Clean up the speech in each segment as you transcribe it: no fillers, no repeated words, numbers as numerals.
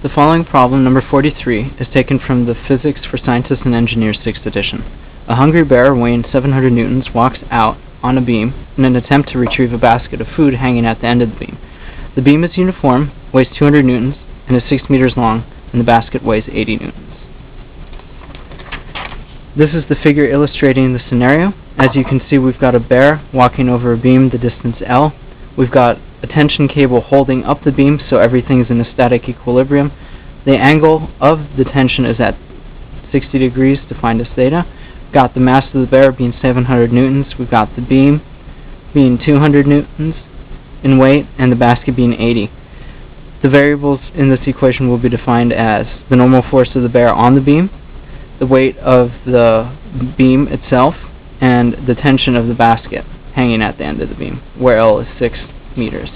The following problem, number 43, is taken from the Physics for Scientists and Engineers 6th edition. A hungry bear weighing 700 newtons walks out on a beam in an attempt to retrieve a basket of food hanging at the end of the beam. The beam is uniform, weighs 200 newtons, and is 6 meters long, and the basket weighs 80 newtons. This is the figure illustrating the scenario. As you can see, we've got a bear walking over a beam the distance L. We've got a tension cable holding up the beam, so everything's in a static equilibrium. The angle of the tension is at 60 degrees, defined as theta. We've got the mass of the bear being 700 newtons. We've got the beam being 200 newtons in weight, and the basket being 80. The variables in this equation will be defined as the normal force of the bear on the beam, the weight of the beam itself, and the tension of the basket hanging at the end of the beam, where L is 6 meters.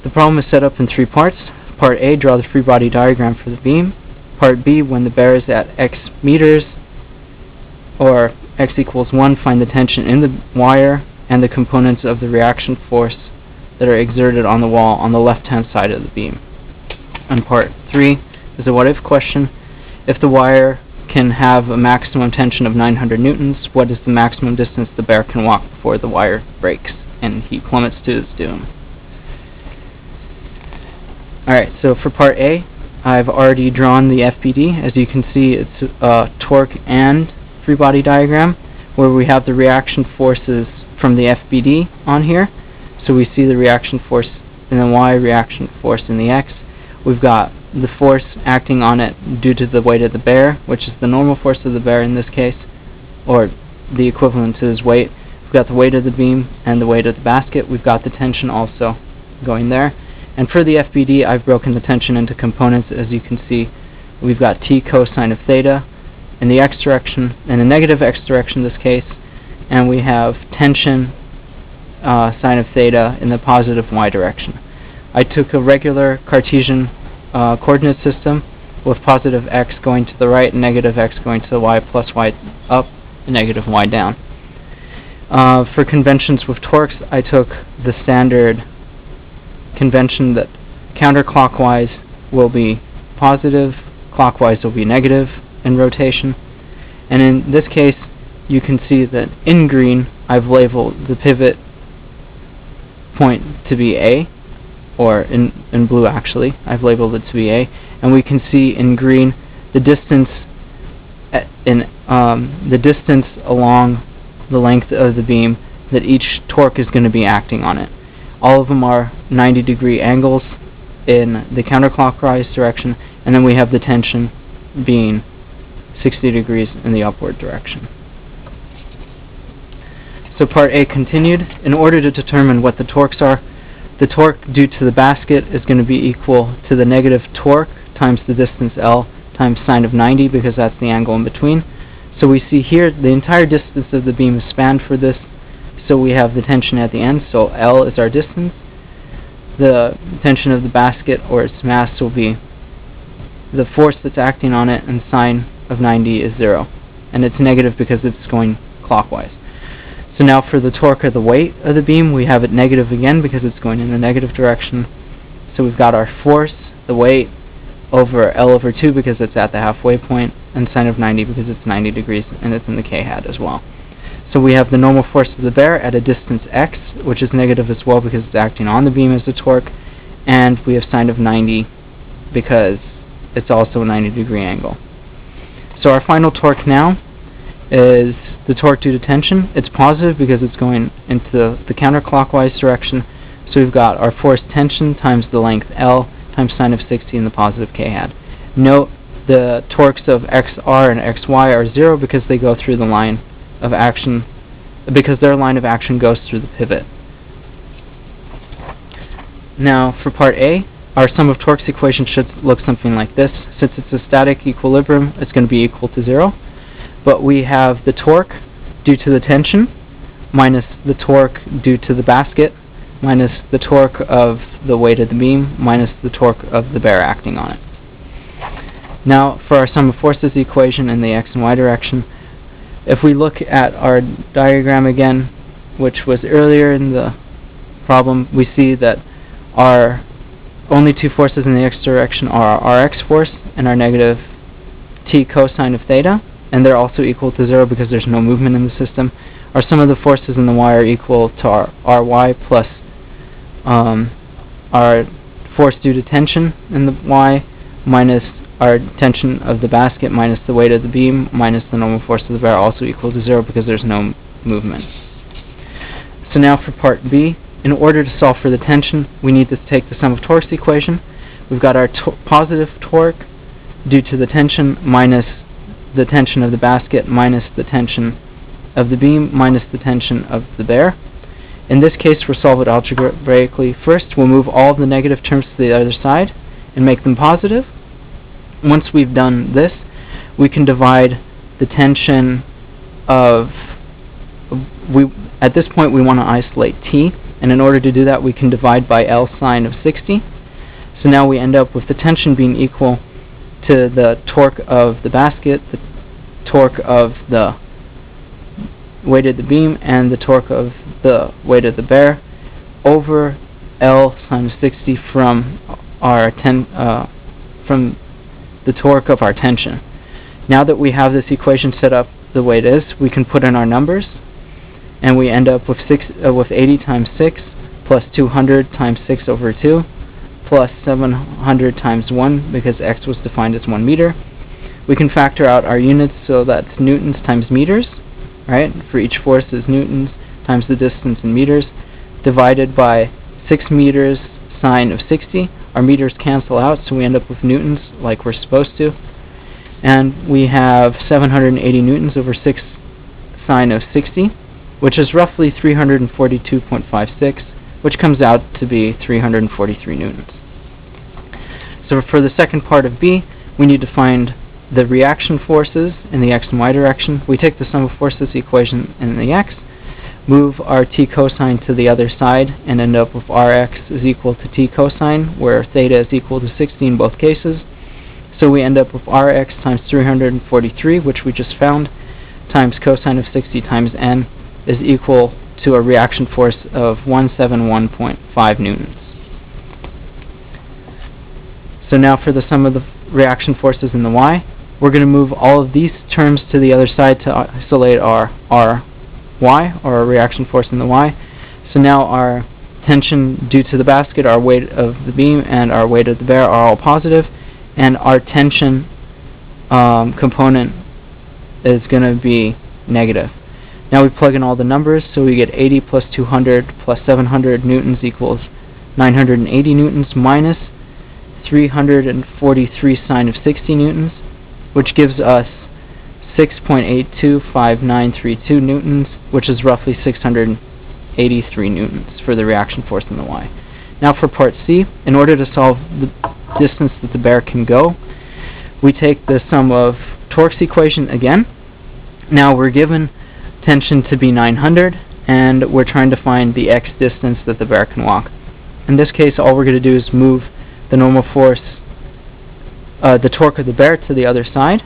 The problem is set up in 3 parts. Part A, draw the free body diagram for the beam. Part B, when the bear is at x meters, or x equals 1, find the tension in the wire and the components of the reaction force that are exerted on the wall on the left-hand side of the beam. And part 3 is a what-if question. If the wire can have a maximum tension of 900 newtons, what is the maximum distance the bear can walk before the wire breaks and he plummets to his doom? Alright, so for part A, I've already drawn the FBD. As you can see, it's a torque and free body diagram where we have the reaction forces from the FBD on here. So we see the reaction force in the Y, reaction force in the X. We've got the force acting on it due to the weight of the bear, which is the normal force of the bear in this case, or the equivalent to his weight. We've got the weight of the beam and the weight of the basket. We've got the tension also going there. And for the FBD, I've broken the tension into components. As you can see, we've got T cosine of theta in the x direction, and a negative x direction in this case, and we have tension sine of theta in the positive y direction. I took a regular Cartesian coordinate system with positive x going to the right and negative x going to the y, plus y up and negative y down. For conventions with torques, I took the standard convention that counterclockwise will be positive, clockwise will be negative in rotation. And in this case, you can see that in green, I've labeled the pivot point to be A, or in blue actually, I've labeled it to be A, and we can see in green the distance the distance along the length of the beam that each torque is going to be acting on it. All of them are 90-degree angles in the counterclockwise direction, and then we have the tension being 60 degrees in the upward direction. So part A continued. In order to determine what the torques are, the torque due to the basket is going to be equal to the negative torque times the distance L times sine of 90, because that's the angle in between. So we see here the entire distance of the beam is spanned for this, so we have the tension at the end, so L is our distance. The tension of the basket, or its mass, will be the force that's acting on it, and sine of 90 is 0. And it's negative because it's going clockwise. So now for the torque or the weight of the beam, we have it negative again because it's going in the negative direction. So we've got our force, the weight, over L over 2 because it's at the halfway point, and sine of 90 because it's 90 degrees and it's in the k-hat as well. So we have the normal force of the bear at a distance x, which is negative as well because it's acting on the beam as a torque, and we have sine of 90 because it's also a 90-degree angle. So our final torque now is the torque due to tension. It's positive because it's going into the counterclockwise direction, so we've got our force tension times the length L times sine of 60 in the positive k-hat. Note the torques of xr and xy are 0 because they go through the line of action, because their line of action goes through the pivot. Now for part A, our sum of torques equation should look something like this. Since it's a static equilibrium, it's going to be equal to 0. But we have the torque due to the tension minus the torque due to the basket minus the torque of the weight of the beam minus the torque of the bear acting on it. Now for our sum of forces equation in the x and y direction, if we look at our diagram again, which was earlier in the problem, we see that our only two forces in the x direction are our rx force and our negative t cosine of theta, and they're also equal to 0 because there's no movement in the system. Our sum of the forces in the y are equal to our ry plus our force due to tension in the y minus our tension of the basket minus the weight of the beam minus the normal force of the bear, also equal to 0 because there's no movement. So now for part B, in order to solve for the tension, we need to take the sum of torques equation. We've got our positive torque due to the tension minus the tension of the basket minus the tension of the beam minus the tension of the bear. In this case, we'll solve it algebraically. First, we'll move all of the negative terms to the other side and make them positive. Once we've done this, we can divide the tension of... At this point, we want to isolate T, and in order to do that, we can divide by L sine of 60. So now we end up with the tension being equal to the torque of the basket, the torque of the weight of the beam, and the torque of the weight of the bear over L sine of 60 from the torque of our tension. Now that we have this equation set up the way it is, we can put in our numbers, and we end up with 80 times 6 plus 200 times 6 over 2 plus 700 times 1 because x was defined as 1 meter. We can factor out our units, so that's newtons times meters, right? For each force is newtons times the distance in meters divided by 6 meters sine of 60. Our meters cancel out, so we end up with newtons like we're supposed to. And we have 780 newtons over 6 sine of 60, which is roughly 342.56, which comes out to be 343 newtons. So for the second part of B, we need to find the reaction forces in the x and y direction. We take the sum of forces equation in the x, move our t cosine to the other side, and end up with rx is equal to t cosine, where theta is equal to 60 in both cases. So we end up with rx times 343, which we just found, times cosine of 60 times n is equal to a reaction force of 171.5 newtons. So now for the sum of the reaction forces in the y, we're going to move all of these terms to the other side to isolate our y, or our reaction force in the y. So now our tension due to the basket, our weight of the beam, and our weight of the bear are all positive, and our tension component is going to be negative. Now we plug in all the numbers, so we get 80 plus 200 plus 700 newtons equals 980 newtons minus 343 sine of 60 newtons, which gives us 6.825932 newtons, which is roughly 683 newtons for the reaction force in the y. Now for part C, in order to solve the distance that the bear can go, we take the sum of torques equation again. Now we're given tension to be 900, and we're trying to find the x distance that the bear can walk. In this case, all we're going to do is move the normal force, the torque of the bear to the other side.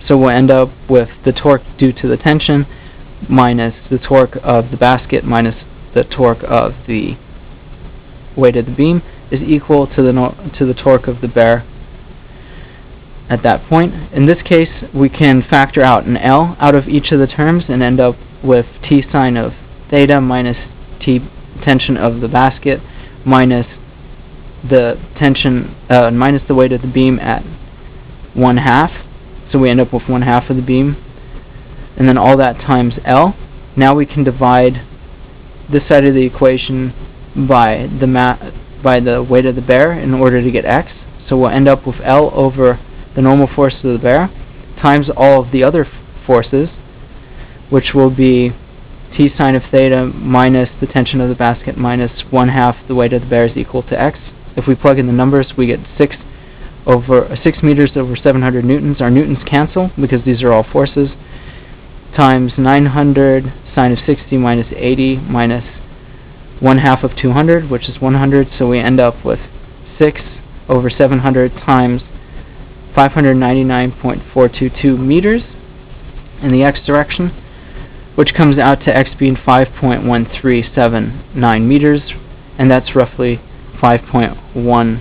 So we'll end up with the torque due to the tension minus the torque of the basket minus the torque of the weight of the beam is equal to the torque of the bear at that point. In this case, we can factor out an L out of each of the terms and end up with T sine of theta minus T tension of the basket minus the tension minus the weight of the beam at 1/2. So we end up with 1/2 of the beam, and then all that times L. Now we can divide this side of the equation by the weight of the bear in order to get x. So we'll end up with L over the normal force of the bear times all of the other forces, which will be T sine of theta minus the tension of the basket minus 1/2 the weight of the bear is equal to x. If we plug in the numbers, we get 6 meters over 700 newtons. Our newtons cancel because these are all forces, times 900 sine of 60 minus 80 minus 1/2 of 200, which is 100. So we end up with 6 over 700 times 599.422 meters in the x direction, which comes out to x being 5.1379 meters, and that's roughly 5.1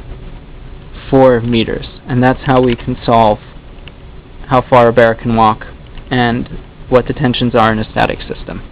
4 meters, and that's how we can solve how far a bear can walk and what the tensions are in a static system.